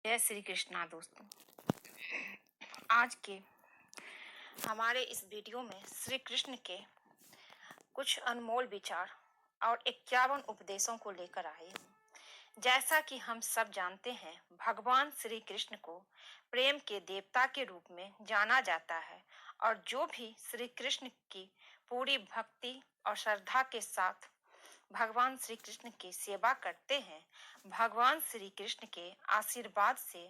जय श्री कृष्णा दोस्तों। आज के हमारे इस वीडियो में श्री कृष्ण के कुछ अनमोल विचार और 51 उपदेशों को लेकर आए हूँ। जैसा कि हम सब जानते हैं, भगवान श्री कृष्ण को प्रेम के देवता के रूप में जाना जाता है और जो भी श्री कृष्ण की पूरी भक्ति और श्रद्धा के साथ भगवान श्री कृष्ण की सेवा करते हैं, भगवान श्री कृष्ण के आशीर्वाद से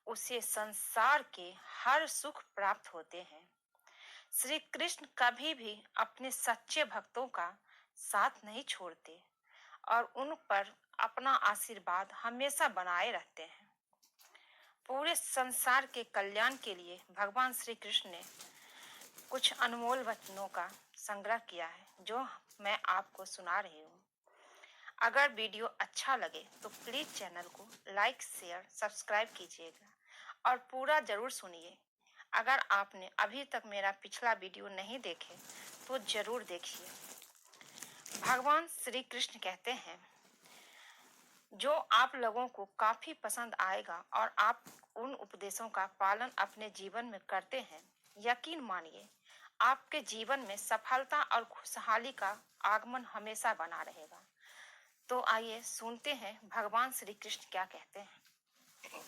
उसे संसार के हर सुख प्राप्त होते हैं। श्री कृष्ण कभी भी अपने सच्चे भक्तों का साथ नहीं छोड़ते और उन पर अपना आशीर्वाद हमेशा बनाए रहते हैं। पूरे संसार के कल्याण के लिए भगवान श्री कृष्ण ने कुछ अनमोल वचनों का संग्रह किया है, जो मैं आपको सुना रही हूँ। अगर वीडियो अच्छा लगे तो प्लीज चैनल को लाइक, शेयर, सब्सक्राइब कीजिएगा और पूरा जरूर सुनिए। अगर आपने अभी तक मेरा पिछला वीडियो नहीं देखे तो जरूर देखिए। भगवान श्री कृष्ण कहते हैं, जो आप लोगों को काफी पसंद आएगा और आप उन उपदेशों का पालन अपने जीवन में करते हैं, यकीन मानिए आपके जीवन में सफलता और खुशहाली का आगमन हमेशा बना रहेगा। तो आइए सुनते हैं भगवान श्री कृष्ण क्या कहते हैं।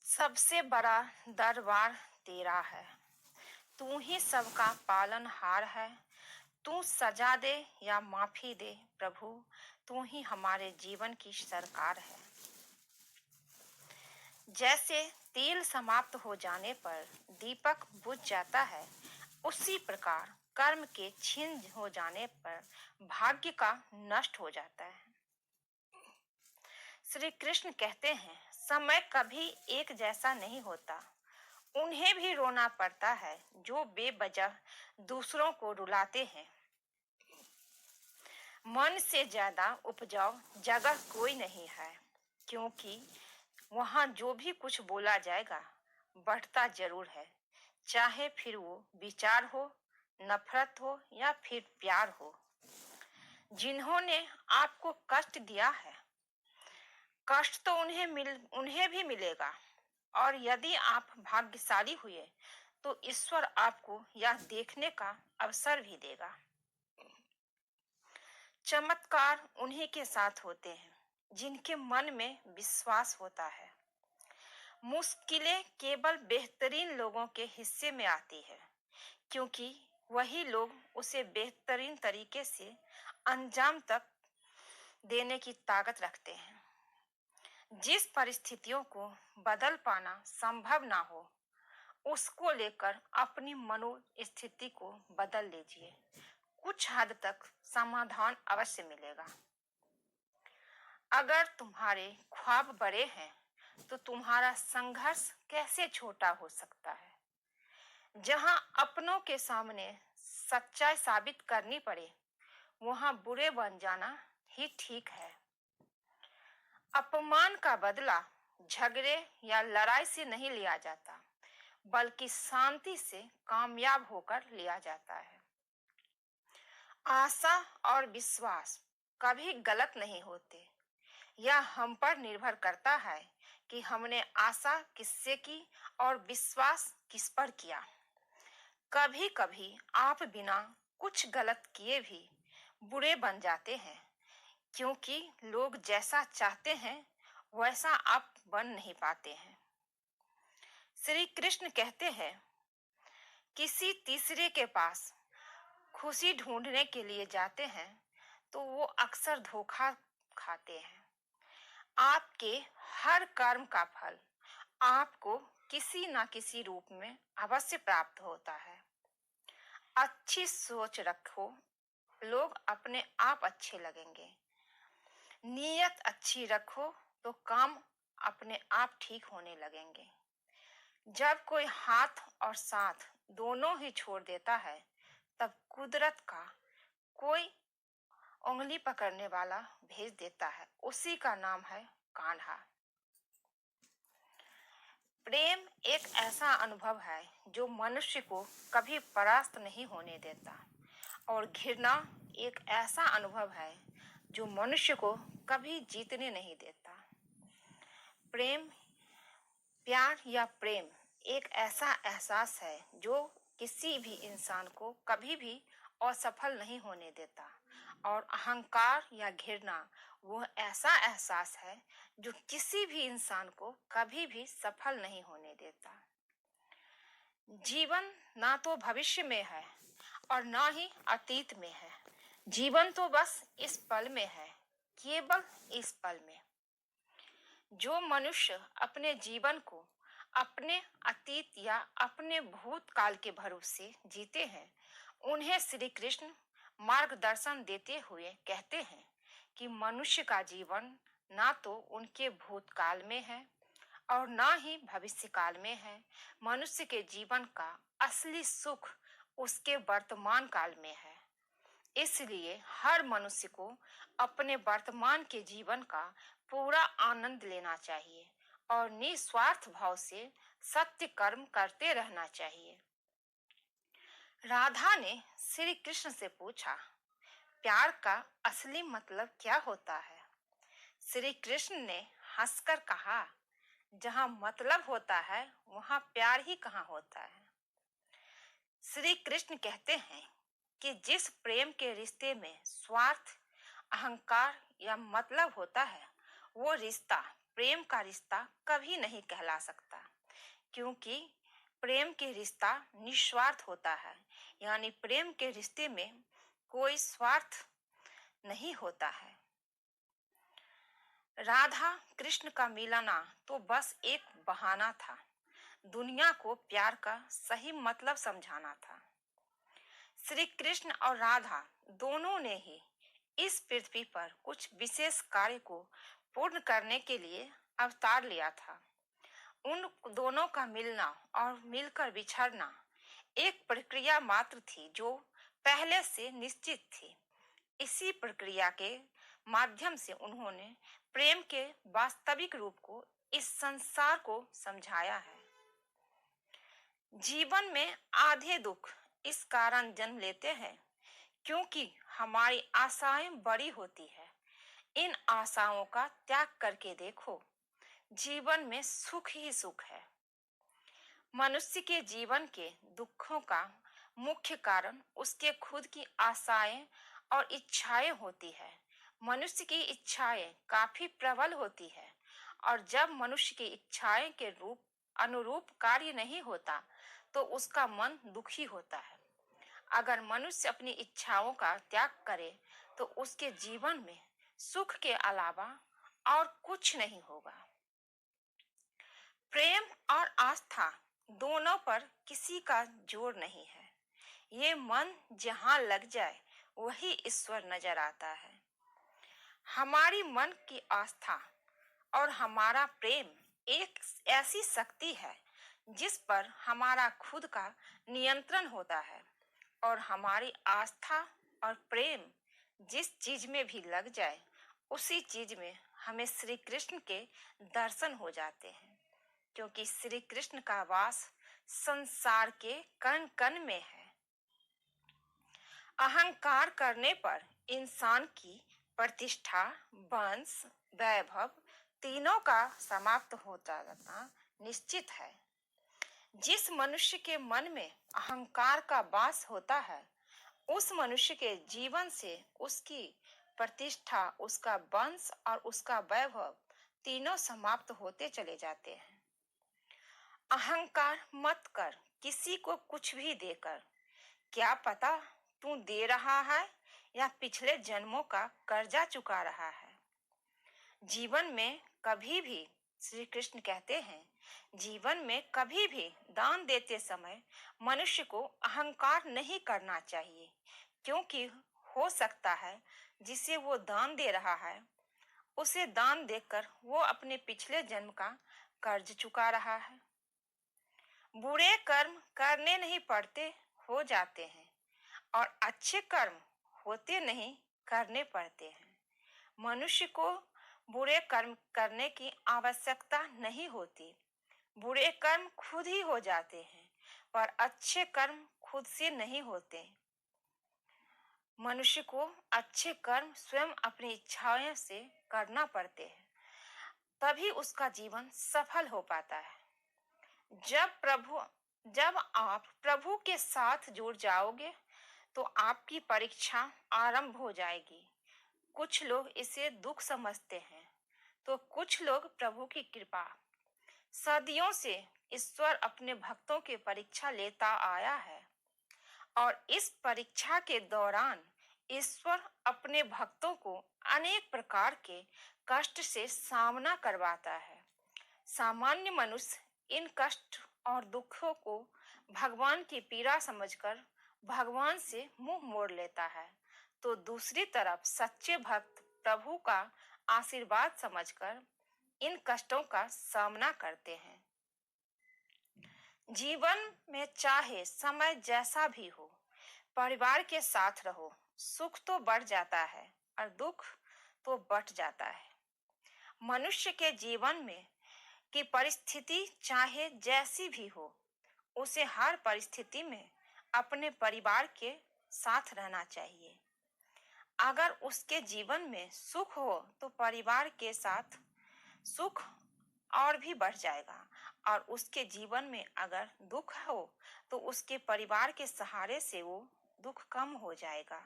सबसे बड़ा दरबार तेरा है, तू ही सबका पालनहार है। तू सजा दे या माफी दे प्रभु, तू ही हमारे जीवन की सरकार है। जैसे तेल समाप्त हो जाने पर दीपक बुझ जाता है, उसी प्रकार कर्म के छीन हो जाने पर भाग्य का नष्ट हो जाता है। श्री कृष्ण कहते हैं, समय कभी एक जैसा नहीं होता। उन्हें भी रोना पड़ता है जो बेवजह दूसरों को रुलाते हैं। मन से ज्यादा उपजाऊ जगह कोई नहीं है, क्योंकि वहां जो भी कुछ बोला जाएगा बढ़ता जरूर है, चाहे फिर वो विचार हो, नफरत हो या फिर प्यार हो। जिन्होंने आपको कष्ट दिया है, कष्ट तो उन्हें भी मिलेगा, और यदि आप भाग्यशाली हुए तो ईश्वर आपको यह देखने का अवसर भी देगा। चमत्कार उन्हीं के साथ होते हैं जिनके मन में विश्वास होता है। मुश्किलें केवल बेहतरीन लोगों के हिस्से में आती है, क्योंकि वही लोग उसे बेहतरीन तरीके से अंजाम तक देने की ताकत रखते हैं। जिस परिस्थितियों को बदल पाना संभव ना हो, उसको लेकर अपनी मनोस्थिति को बदल लीजिए, कुछ हद तक समाधान अवश्य मिलेगा। अगर तुम्हारे ख्वाब बड़े हैं तो तुम्हारा संघर्ष कैसे छोटा हो सकता है। जहां अपनों के सामने सच्चाई साबित करनी पड़े, वहां बुरे बन जाना ही ठीक है। अपमान का बदला झगड़े या लड़ाई से नहीं लिया जाता, बल्कि शांति से कामयाब होकर लिया जाता है। आशा और विश्वास कभी गलत नहीं होते। यह हम पर निर्भर करता है कि हमने आशा किससे की और विश्वास किस पर किया। कभी कभी आप बिना कुछ गलत किए भी बुरे बन जाते हैं, क्योंकि लोग जैसा चाहते हैं वैसा आप बन नहीं पाते हैं। श्री कृष्ण कहते हैं, किसी तीसरे के पास खुशी ढूंढने के लिए जाते हैं तो वो अक्सर धोखा खाते हैं। आपके हर कर्म का फल आपको किसी न किसी रूप में अवश्य प्राप्त होता है। अच्छी सोच रखो, लोग अपने आप अच्छे लगेंगे। नीयत अच्छी रखो तो काम अपने आप ठीक होने लगेंगे। जब कोई हाथ और साथ दोनों ही छोड़ देता है, तब कुदरत का कोई उंगली पकड़ने वाला भेज देता है, उसी का नाम है कान्हा। प्रेम एक ऐसा अनुभव है जो मनुष्य को कभी परास्त नहीं होने देता, और घृणा एक ऐसा अनुभव है जो मनुष्य को कभी जीतने नहीं देता। प्रेम, प्यार या प्रेम एक ऐसा एहसास है जो किसी भी इंसान को कभी भी असफल नहीं होने देता। और अहंकार या घृणा वो ऐसा एहसास है जो किसी भी इंसान को कभी भी सफल नहीं होने देता। जीवन ना तो भविष्य में है और ना ही अतीत में है। जीवन तो बस इस पल में है, केवल इस पल में। जो मनुष्य अपने जीवन को अपने अतीत या अपने भूतकाल के भरोसे जीते हैं, उन्हें श्री कृष्ण मार्गदर्शन देते हुए कहते हैं कि मनुष्य का जीवन ना तो उनके भूतकाल में है और ना ही भविष्य काल में है। मनुष्य के जीवन का असली सुख उसके वर्तमान काल में है। इसलिए हर मनुष्य को अपने वर्तमान के जीवन का पूरा आनंद लेना चाहिए और निस्वार्थ भाव से सत्य कर्म करते रहना चाहिए। राधा ने श्री कृष्ण से पूछा, प्यार का असली मतलब क्या होता है? श्री कृष्ण ने हंसकर कहा, जहाँ मतलब होता है वहाँ प्यार ही कहाँ होता है। श्री कृष्ण कहते हैं कि जिस प्रेम के रिश्ते में स्वार्थ, अहंकार या मतलब होता है, वो रिश्ता प्रेम का रिश्ता कभी नहीं कहला सकता, क्योंकि प्रेम के रिश्ता निस्वार्थ होता है। यानी प्रेम के रिश्ते में कोई स्वार्थ नहीं होता है। राधा कृष्ण का मिलना तो बस एक बहाना था, दुनिया को प्यार का सही मतलब समझाना था। श्री कृष्ण और राधा दोनों ने ही इस पृथ्वी पर कुछ विशेष कार्य को पूर्ण करने के लिए अवतार लिया था। उन दोनों का मिलना और मिलकर बिछड़ना एक प्रक्रिया मात्र थी जो पहले से निश्चित थी। इसी प्रक्रिया के माध्यम से उन्होंने प्रेम के वास्तविक रूप को इस संसार को समझाया है। जीवन में आधे दुख इस कारण जन्म लेते हैं क्योंकि हमारी आशाएं बड़ी होती है। इन आशाओं का त्याग करके देखो, जीवन में सुख ही सुख है। मनुष्य के जीवन के दुखों का मुख्य कारण उसके खुद की आशाएं और इच्छाएं होती है। मनुष्य की इच्छाएं काफी प्रबल होती है और जब मनुष्य की इच्छाएं के रूप अनुरूप कार्य नहीं होता तो उसका मन दुखी होता है। अगर मनुष्य अपनी इच्छाओं का त्याग करे तो उसके जीवन में सुख के अलावा और कुछ नहीं होगा। प्रेम और आस्था दोनों पर किसी का जोर नहीं है। ये मन जहाँ लग जाए वही ईश्वर नजर आता है। हमारी मन की आस्था और हमारा प्रेम एक ऐसी शक्ति है जिस पर हमारा खुद का नियंत्रण होता है और हमारी आस्था और प्रेम जिस चीज में भी लग जाए उसी चीज में हमें श्री कृष्ण के दर्शन हो जाते हैं, क्योंकि श्री कृष्ण का वास संसार के कण कण में है। अहंकार करने पर इंसान की प्रतिष्ठा, वंश, वैभव तीनों का समाप्त हो जाना निश्चित है। जिस मनुष्य के मन में अहंकार का वास होता है, उस मनुष्य के जीवन से उसकी प्रतिष्ठा, उसका वंश और उसका वैभव तीनों समाप्त होते चले जाते हैं। अहंकार मत कर किसी को कुछ भी देकर, क्या पता तू दे रहा है या पिछले जन्मों का कर्जा चुका रहा है। जीवन में कभी भी, श्री कृष्ण कहते हैं, जीवन में कभी भी दान देते समय मनुष्य को अहंकार नहीं करना चाहिए, क्योंकि हो सकता है जिसे वो दान दे रहा है उसे दान देकर वो अपने पिछले जन्म का कर्ज चुका रहा है। बुरे कर्म करने नहीं पड़ते, हो जाते हैं, और अच्छे कर्म होते नहीं, करने पड़ते हैं। मनुष्य को बुरे कर्म करने की आवश्यकता नहीं होती। बुरे कर्म खुद ही हो जाते हैं, पर अच्छे कर्म खुद से नहीं होते। मनुष्य को अच्छे कर्म स्वयं अपनी इच्छाओं से करना पड़ते हैं, तभी उसका जीवन सफल हो पाता है। जब आप प्रभु के साथ जुड़ जाओगे तो आपकी परीक्षा आरंभ हो जाएगी। कुछ लोग इसे दुख समझते हैं तो कुछ लोग प्रभु की कृपा। सदियों से ईश्वर अपने भक्तों की परीक्षा लेता आया है और इस परीक्षा के दौरान ईश्वर अपने भक्तों को अनेक प्रकार के कष्ट से सामना करवाता है। सामान्य मनुष्य इन कष्ट और दुखों को भगवान की पीड़ा समझकर भगवान से मुंह मोड़ लेता है, तो दूसरी तरफ सच्चे भक्त प्रभु का आशीर्वाद समझकर इन कष्टों का सामना करते हैं। जीवन में चाहे समय जैसा भी हो, परिवार के साथ रहो, सुख तो बढ़ जाता है और दुख तो बढ़ जाता है। मनुष्य के जीवन में की परिस्थिति चाहे जैसी भी हो, उसे हर परिस्थिति में अपने परिवार के साथ रहना चाहिए। अगर उसके जीवन में सुख हो तो परिवार के साथ सुख और भी बढ़ जाएगा और उसके जीवन में अगर दुख हो तो उसके परिवार के सहारे से वो दुख कम हो जाएगा।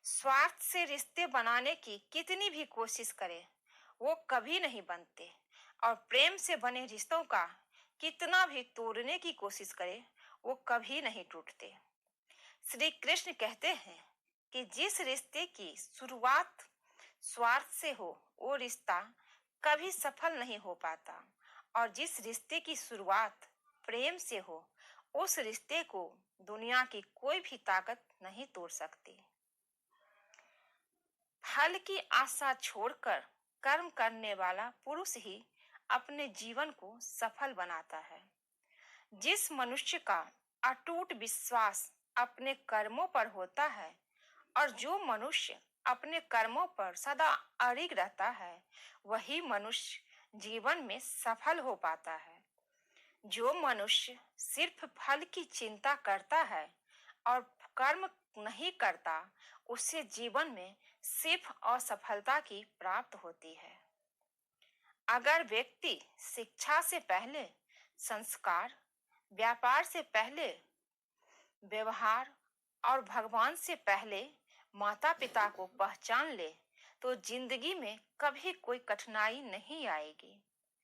स्वार्थ से रिश्ते बनाने की कितनी भी कोशिश करें, वो कभी नहीं बनते और प्रेम से बने रिश्तों का कितना भी तोड़ने की कोशिश करे, वो कभी नहीं टूटते। श्री कृष्ण कहते हैं कि जिस रिश्ते की शुरुआत स्वार्थ से हो, वो रिश्ता कभी सफल नहीं हो पाता और जिस रिश्ते की शुरुआत प्रेम से हो, उस रिश्ते को दुनिया की कोई भी ताकत नहीं तोड़ सकती। फल की आशा छोड़कर कर्म करने वाला पुरुष ही अपने जीवन को सफल बनाता है। जिस मनुष्य का अटूट विश्वास अपने कर्मों पर होता है और जो मनुष्य अपने कर्मों पर सदा अड़िग रहता है, वही मनुष्य जीवन में सफल हो पाता है। जो मनुष्य सिर्फ फल की चिंता करता है और कर्म नहीं करता, उसे जीवन में सिर्फ असफलता की प्राप्त होती है। अगर व्यक्ति शिक्षा से पहले संस्कार, व्यापार से पहले व्यवहार और भगवान से पहले माता पिता को पहचान ले, तो जिंदगी में कभी कोई कठिनाई नहीं आएगी।